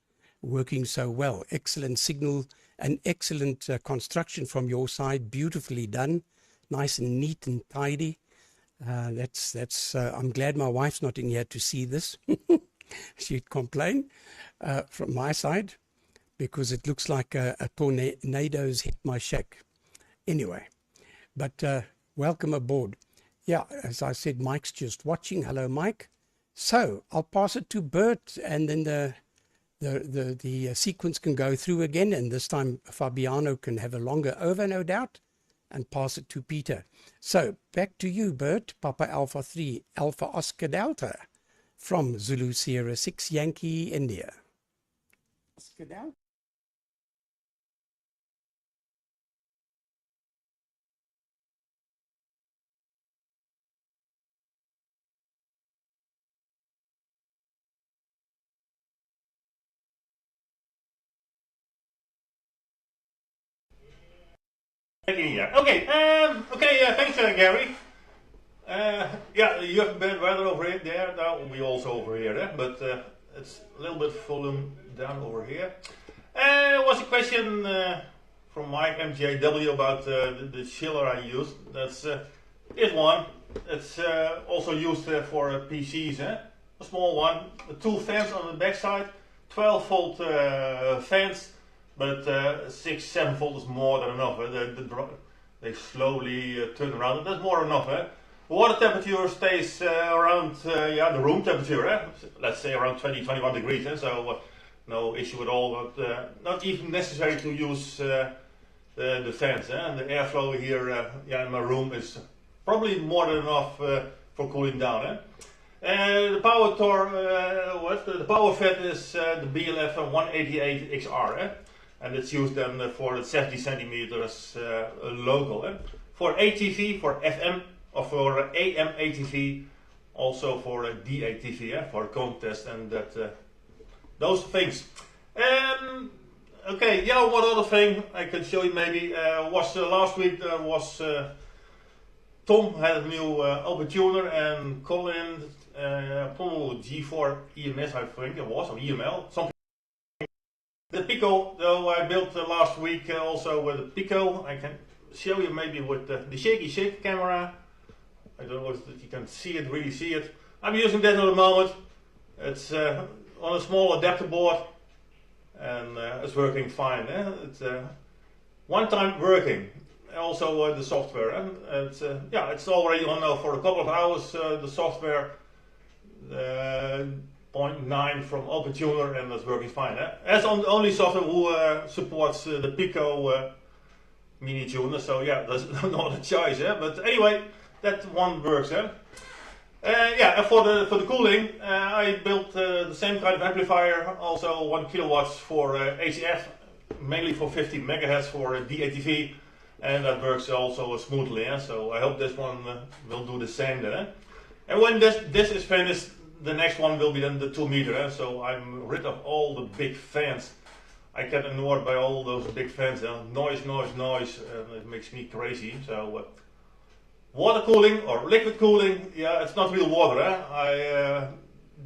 working so well. Excellent signal and excellent construction from your side, beautifully done. Nice and neat and tidy. I'm glad my wife's not in here to see this. She'd complain from my side because it looks like a tornado's hit my shack. Anyway, but welcome aboard. Yeah, as I said, Mike's just watching. Hello, Mike. So I'll pass it to Bert, and then the sequence can go through again, and this time Fabiano can have a longer over, no doubt, and pass it to Peter. So back to you, Bert. Papa Alpha 3 Alpha Oscar Delta from Zulu Sierra 6 Yankee India. Oscar Delta. Okay, thanks, Gary. Yeah, you have bad weather over here. There, now we also over here, but it's a little bit volume down over here. Was a question from Mike MJW about the chiller I used. That's this one. It's also used for PCs, a small one. The 2 fans on the back side, 12-volt fans. But 6-7 volt is more than enough. They slowly turn around. That's more than enough. The water temperature stays around the room temperature. Let's say around 20-21 degrees. So no issue at all. But not even necessary to use the fans. And the airflow here in my room is probably more than enough for cooling down. The power the power fed is the BLF 188 XR. And it's used then for the 70 centimeters local. For ATV, for FM, or for AM ATV, also for DATV, for contest and those things. Okay, yeah, one other thing I can show you maybe was last week was Tom had a new open tuner and Colin G4 EMS, I think it was, or EML, something. The Pico, though, I built last week also with the Pico. I can show you maybe with the shaky shake camera. I don't know if you can see it, really see it. I'm using that at the moment. It's on a small adapter board and it's working fine. It's one time working. Also the software. It's it's already on now for a couple of hours. The software. 0.9 from OpenTuner, and that's working fine. That's the only software who supports the Pico mini tuner, so yeah, there's no other choice. But anyway, that one works. And for the cooling, I built the same kind of amplifier, also 1 kilowatts for ACF, mainly for 50 megahertz for DATV, and that works also smoothly. So I hope this one will do the same then. And when this is finished, the next one will be then the 2 meter. So I'm rid of all the big fans I get annoyed by all those big fans. Noise, noise, noise, and it makes me crazy. So water cooling or liquid cooling, yeah, it's not real water. I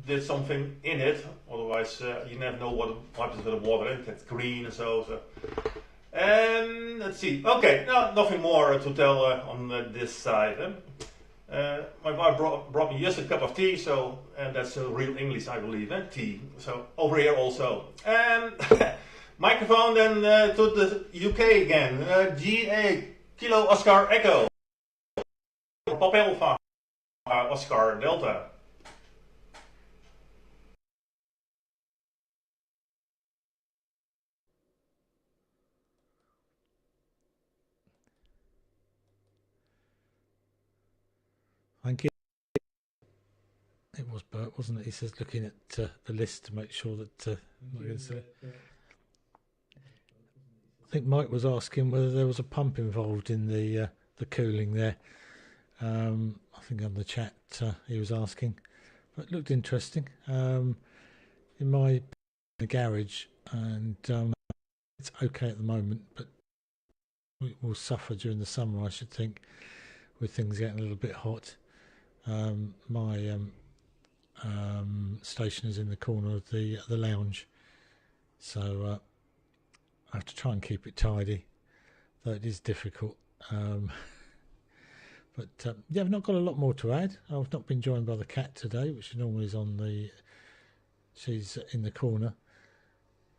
did something in it, otherwise you never know what happens with the water. It gets green and so. And let's see. Okay, no, nothing more to tell on this side. My wife brought me just a cup of tea, and that's a real English, I believe, tea. So over here also. And microphone then to the UK again. GA Kilo Oscar Echo. Papa Alpha Oscar Delta. Thank you. It was Bert, wasn't it? He says looking at the list to make sure that I think Mike was asking whether there was a pump involved in the cooling there. I think on the chat he was asking, but it looked interesting. In my garage, and it's okay at the moment, but we will suffer during the summer, I should think, with things getting a little bit hot. My station is in the corner of the lounge, so I have to try and keep it tidy, though it is difficult. But yeah, I've not got a lot more to add. I've not been joined by the cat today, which normally is she's in the corner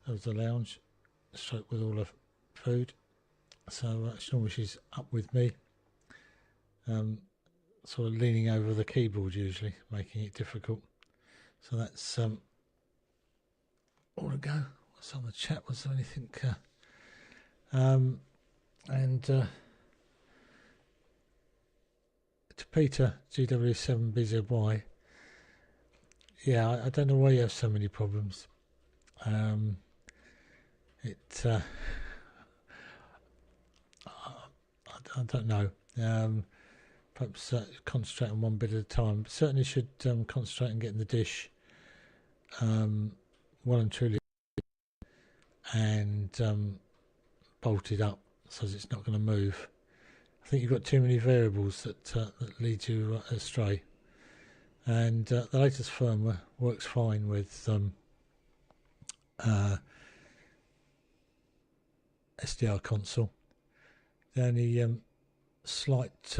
of the lounge, straight with all her food. So normally she's up with me, sort of leaning over the keyboard usually, making it difficult. So that's all to go. What's on the chat? Was there anything? To Peter, GW7BZY, yeah, I don't know why you have so many problems. I don't know. Perhaps concentrate on one bit at a time. But certainly should concentrate on getting the dish well and truly and bolted up so that it's not going to move. I think you've got too many variables that lead you astray. And the latest firmware works fine with SDR console. The only slight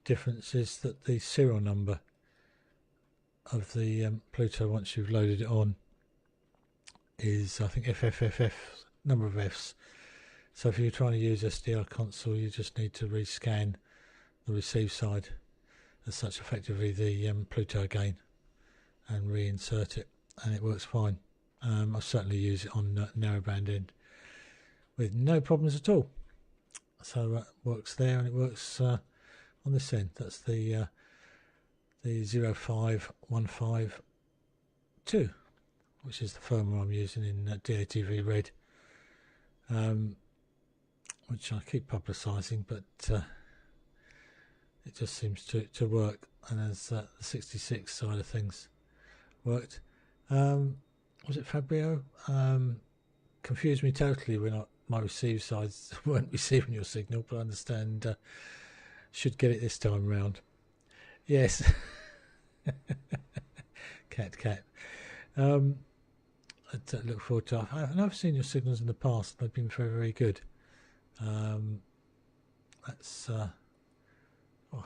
difference is that the serial number of the Pluto, once you've loaded it on, is I think FFFF, number of Fs. So if you're trying to use SDR console, you just need to rescan the receive side as such, effectively the Pluto again, and reinsert it, and it works fine. I certainly use it on narrowband end with no problems at all. So it works there, and it works on this end. That's the 05152, which is the firmware I'm using in DATV Red, which I keep publicising, but it just seems to work. And as the 66 side of things worked, was it Fabio? Confused me totally when my receive sides weren't receiving your signal, but I understand should get it this time round. Yes. cat. I'd look forward to. I've seen your signals in the past. They've been very, very good. That's I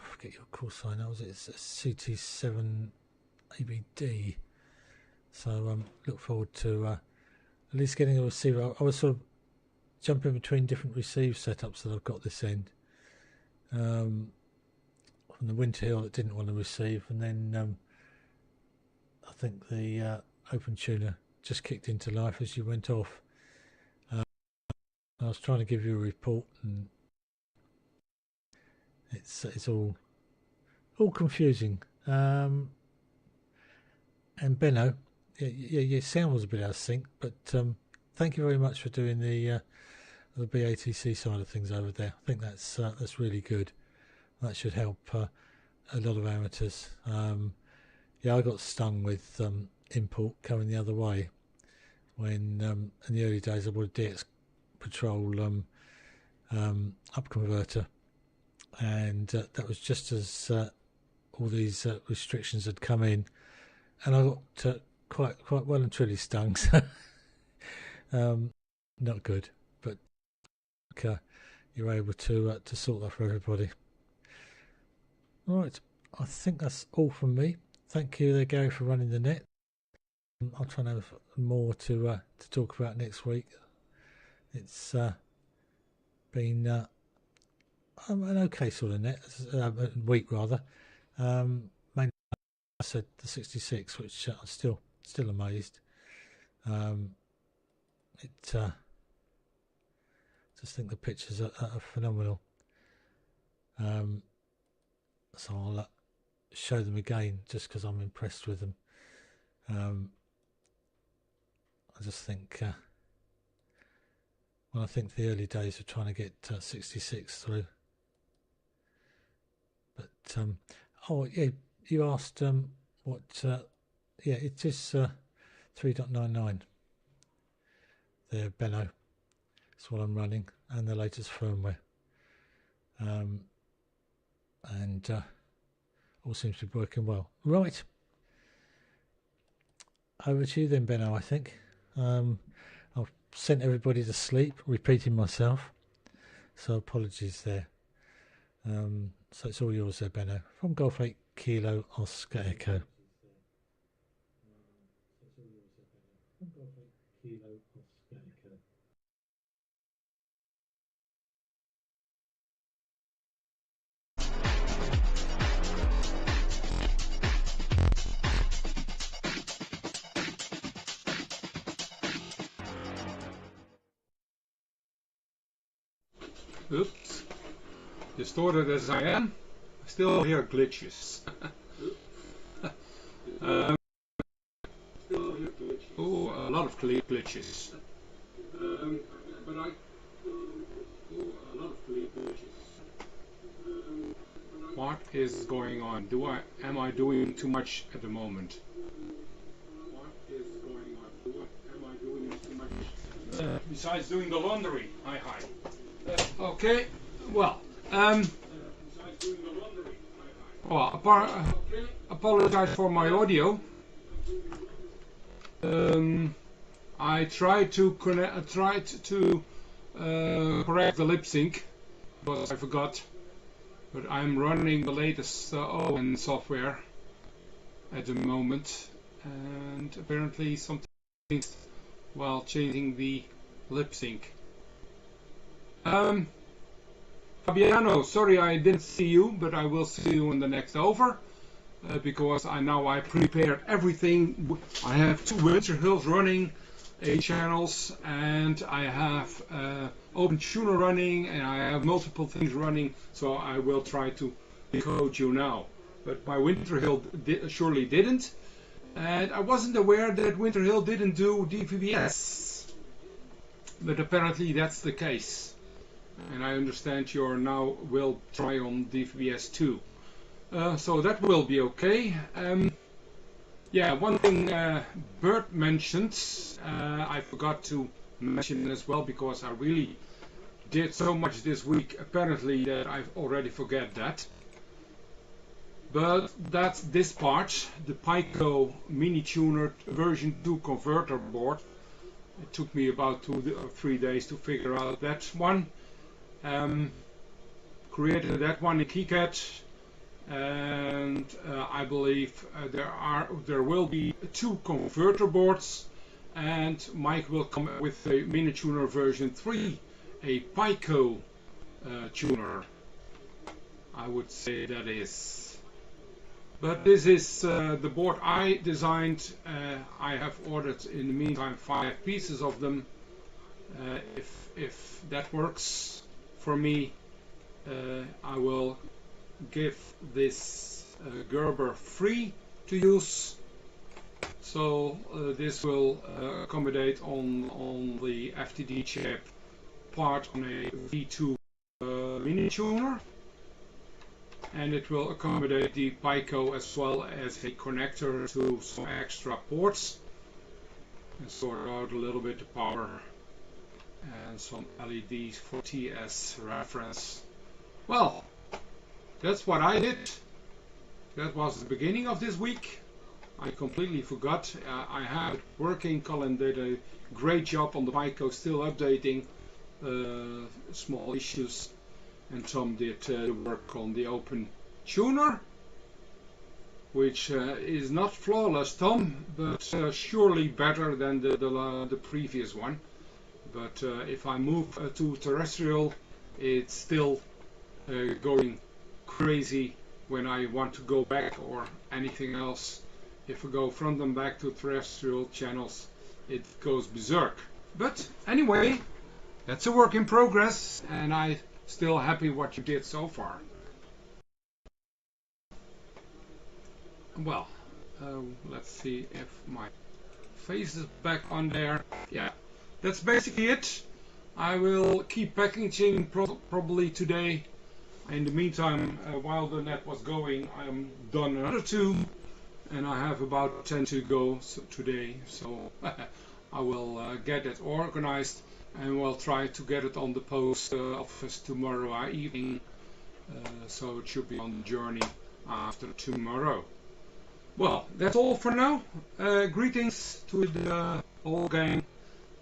forget your call sign. Now was it? It's CT7ABD. So look forward to at least getting a receiver. I was sort of jumping between different receive setups that I've got this end. From the Winter Hill that didn't want to receive, and then I think the Open Tuner just kicked into life as you went off. I was trying to give you a report, and it's all confusing. And Benno, yeah, your sound was a bit out of sync, but thank you very much for doing the BATC side of things over there. I think that's really good. That should help a lot of amateurs. Yeah, I got stung with import going the other way, when in the early days I would DX Patrol up converter, and that was just as all these restrictions had come in, and I got quite well and truly stung. So not good, but you're able to sort that for everybody. Right, I think that's all from me. Thank you there, Gary, for running the net. I'll try and have more to talk about next week. It's been an okay sort of net, week rather. Mainly I said the 66, which I'm still amazed. Just think the pictures are phenomenal. So I'll show them again just because I'm impressed with them. I just think, well, I think the early days of trying to get 66 through. But oh yeah, you asked what? Yeah, it is 3.99. There, Benno. That's what I'm running, and the latest firmware. And all seems to be working well. Right. Over to you then, Benno, I think. I've sent everybody to sleep, repeating myself. So apologies there. So it's all yours there, Benno. From Golf 8 Kilo Oscar Echo. Oops. Distorted as I am, I still hear glitches. Oh, a lot of glitches. What is going on? Am I doing too much at the moment? Besides doing the laundry. Hi. Okay. Well. Apologize for my audio. I tried to correct the lip sync, but I forgot. But I'm running the latest ON software at the moment, and apparently something while changing the lip sync. Fabiano, sorry I didn't see you, but I will see you in the next over, because I prepared everything. I have 2 Winter Hills running, 8 channels, and I have Open Tuner running, and I have multiple things running, so I will try to decode you now. But my Winter Hill surely didn't, and I wasn't aware that Winter Hill didn't do DVBS, but apparently that's the case. And I understand you now will try on DVBS too. So that will be okay. Yeah, one thing Bert mentioned, I forgot to mention as well, because I really did so much this week apparently that I've already forget that. But that's this part, the Pico Mini Tuner version 2 converter board. It took me about 2 or 3 days to figure out that one. Created that one in KiCad, and I believe there will be 2 converter boards, and Mike will come with a Mini Tuner version 3, a Pico tuner, I would say that is. But this is the board I designed. I have ordered in the meantime 5 pieces of them. If that works for me, I will give this Gerber free to use. So this will accommodate on the FTD chip part on a V2 mini tuner, and it will accommodate the Pico as well as a connector to some extra ports. and sort out a little bit of power and some LEDs for TS reference. Well, that's what I did. That was the beginning of this week. I completely forgot. I had working. Colin did a great job on the Pico, still updating small issues, and Tom did the work on the open tuner, which is not flawless, Tom, but surely better than the previous one. But if I move to terrestrial, it's still going crazy when I want to go back or anything else. If I go front and back to terrestrial channels, it goes berserk. But anyway, that's a work in progress, and I'm still happy what you did so far. Well, let's see if my face is back on there. Yeah, that's basically it. I will keep packaging probably today. In the meantime, while the net was going, I'm done another 2, and I have about 10 to go today. So I will get it organized, and we'll try to get it on the post office tomorrow evening. So it should be on the journey after tomorrow. Well, that's all for now. Greetings to the whole gang,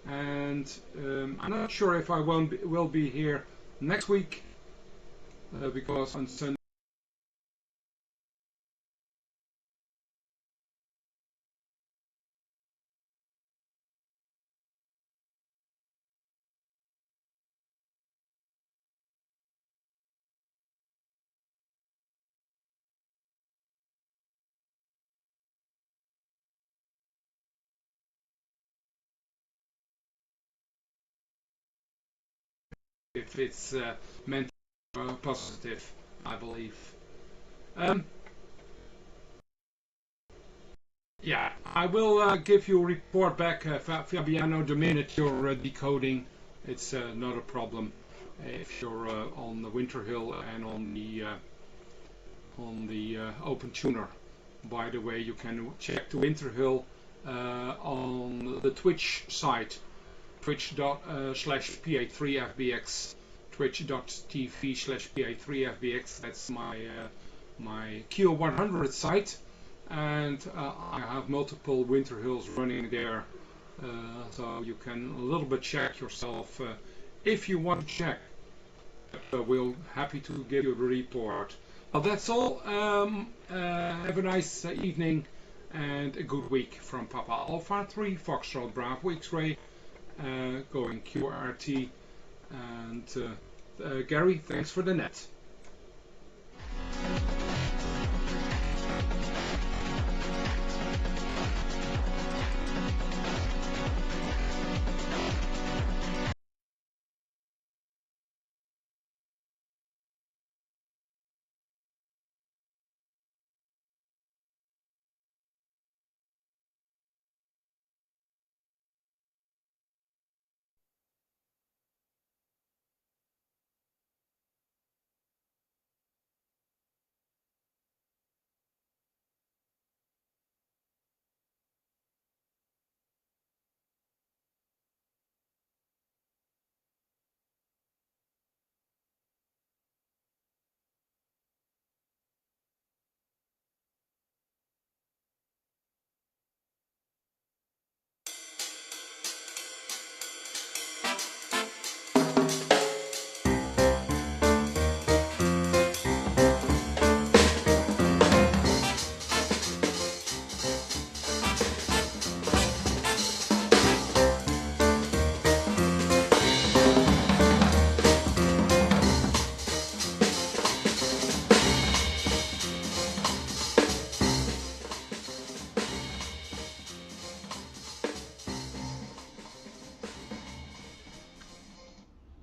and I'm not sure if I will be here next week, because on Sunday if it's meant positive, I believe. Yeah, I will give you a report back, Fabiano, the minute you're decoding. It's not a problem if you're on the Winterhill and on the Open Tuner. By the way, you can check the Winterhill on the Twitch site, twitch./PA3FBX, twitch.tv/PA3FBX. That's my QO-100 site, and I have multiple Winterhills running there, so you can a little bit check yourself if you want to check. We're happy to give you the report. Well, that's all. Have a nice evening and a good week from Papa Alpha 3 Foxtrot Bravo X-Ray, going QRT, and Gary, thanks for the net.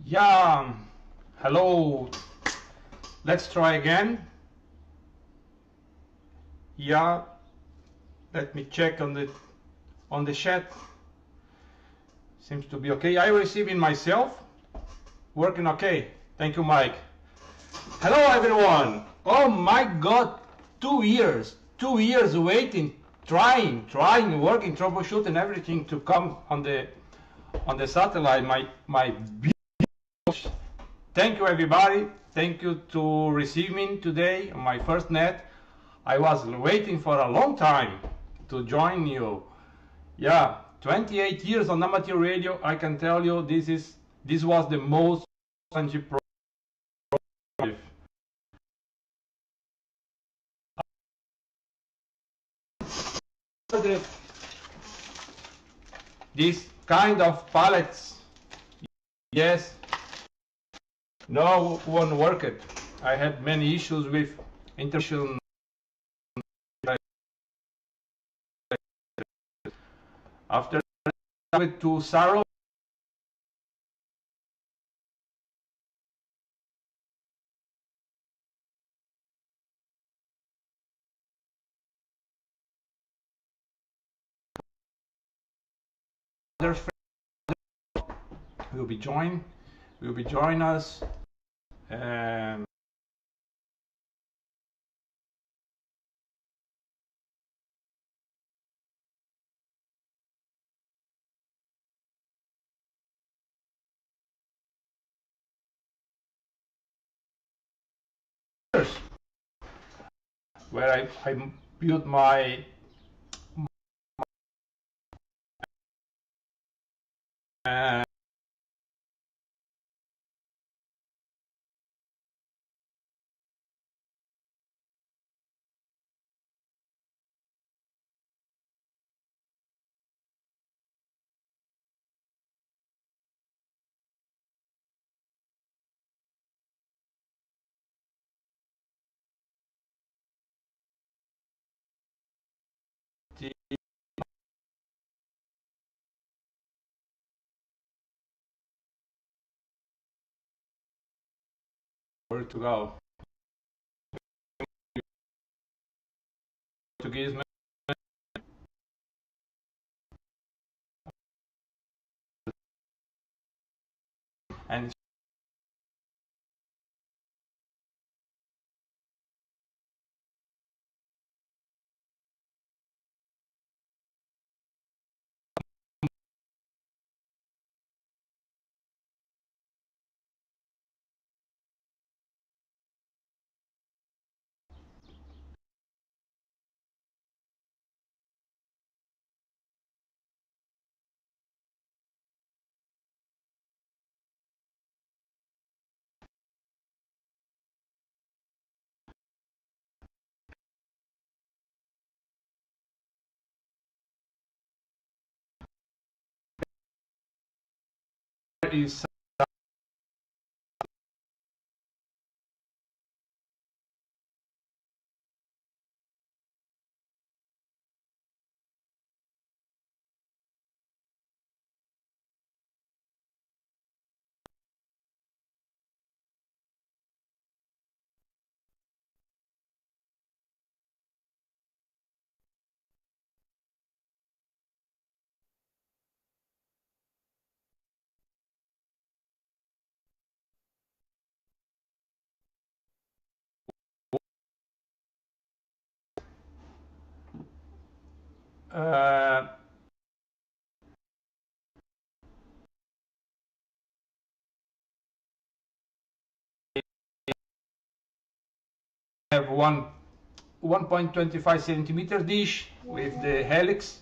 Yeah, hello. Let's try again. Yeah, let me check on the chat. Seems to be okay. I receiving myself. Working okay. Thank you, Mike. Hello, everyone. Oh my God, 2 years. 2 years waiting trying, working, troubleshooting everything to come on the satellite. My thank you everybody. Thank you to receive me today on my first net. I was waiting for a long time to join you. Yeah, 28 years on amateur radio. I can tell you this was the most challenging program. This kind of pallets, yes, no one worked. I had many issues with interruption. After I went to Saro, other friends will be join us. Where I built my where to go. Portuguese and is have 1.25 centimeter dish with the helix